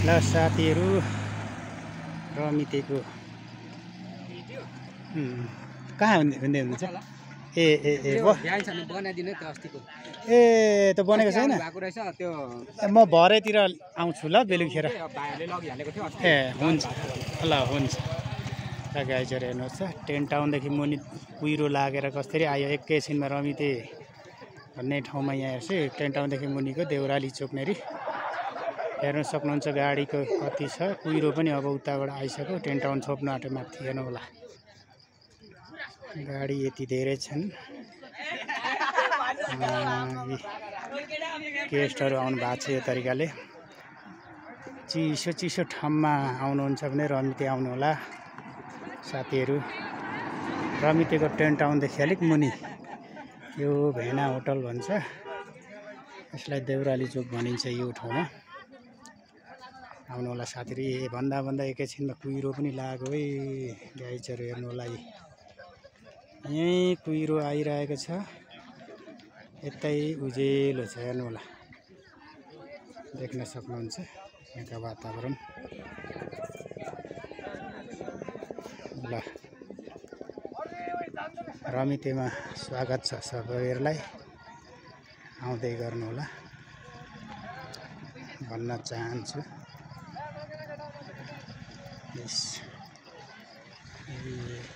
ल साथीहरू रमितेको कहाँ हुँदै हुनुहुन्छ? ए ए ए ए त बनेको छैन। म भरेतिर आउँछु ल बेलुखेर। ए हुन्छ ल हुन्छ। ल गाइजहरू हेर्नुहोस् टेन्ट टाउनदेखि मुनि कुहिरो लागेर कसरी आयो एकैछिनमा रमिते भन्ने ठाउँमा यहाँ हेर्छु। टेन्ट टाउनदेखि मुनिको देउराली चोकनेरि हेर्न सक्नुहुन्छ गाडीको कति छ। कुहिरो पनि अब उताबाट आइसक्यो। टेन्ट टाउन छोप्न आँट्यो माथि हेर्नु होला। गाडी यति धेरै छन्। गेस्टहरू आउनु भएको छ। यो तरिकाले चिसो चिसो ठाउँमा आउनुहुन्छ भने रमिते आउनु होला साथीहरू। रमितेको टेन्ट टाउनदेखि अलिक मुनि यो भेना होटल भन्छ। यसलाई देउराली चोक भनिन्छ। यो ठाउँमा आउनु होला साथीहरू। ए भन्दा भन्दा एकैछिनमा कुहिरो पनि लाग्यो है गाइजहरू हेर्नु होला। यहीँ कुहिरो आइरहेको छ। यतै उजेलो छ हेर्नु होला। देख्न सक्नुहुन्छ यहाँका वातावरण। ल रमितेमा स्वागत छ सबैहरूलाई। आउँदै गर्नु होला भन्न चाहन्छु।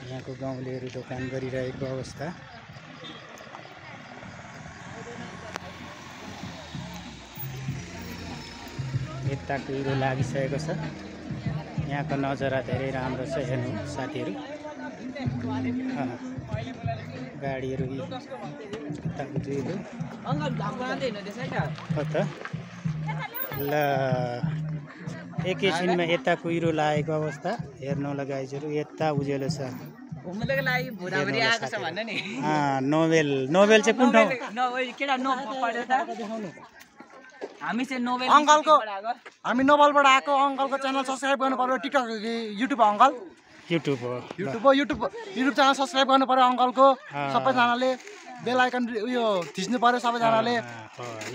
यहाँको गाउँलेहरू दोकान गरिरहेको अवस्था। यता कुहिरो लागिसकेको छ। यहाँको नजारा धेरै राम्रो छ हेर्नु साथीहरू। गाडीहरू यता उजेलो ल एकैछिनमा यता कुहिरो लागेको अवस्था हेर्नु होला गाइजहरू। यता उजेलो छ। नोभेल नोभेल चाहिँ कुन ठाउँ? हामी नोभेलबाट आएको। अङ्कलको च्यानल सब्सक्राइब गर्नु पर्यो। TikTok YouTube uncle YouTube channel subscribe गर्नु पर्यो अङ्कलको। सबैजनाले बेल आइकन उयो थिच्नु पर्यो सबैजनाले।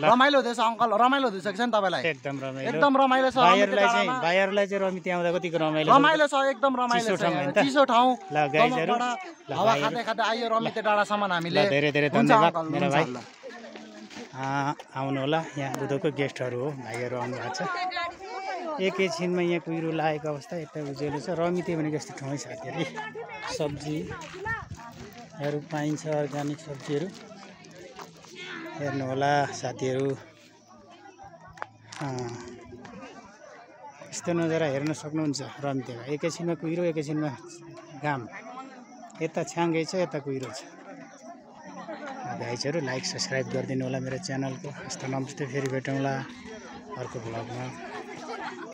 रमाइलो हुँदैछ अङ्कल। रमाइलो हुँदैछ कि छैन तपाईँलाई? एकदम रमाइलो छ। भाइहरूलाई चाहिँ रमिते आउँदा कतिको रमाइलो छ। एकदम रमाइलो छ। चिसो ठाउँ हावा खाँदै खाँदै आइयो रमिते डाँडासम्म हामीले। धेरै धेरै धन्यवाद मेरा भाइ। आउनु होला। यहाँ उधोको गेस्टहरू हो भाइहरू आउनु भएको छ। एकैछिनमा यहाँ कुहिरो लागेको अवस्था। यता उजेलो छ। रमिते भनेको यस्तो ठाउँ है साथीहरू। सब्जीहरू पाइन्छ अर्ग्यानिक सब्जीहरू हेर्नु होला साथीहरू। यस्तो नजारा हेर्न सक्नुहुन्छ रमितेमा। एकैछिनमा कुहिरो एकैछिनमा घाम। यता छ्याङ्गै छ यता कुहिरो छ। भाइजहरू लाइक सब्सक्राइब गरिदिनु होला मेरो च्यानलको। यस्तो नमस्ते। फेरि भेटौँला अर्को भ्लगमा।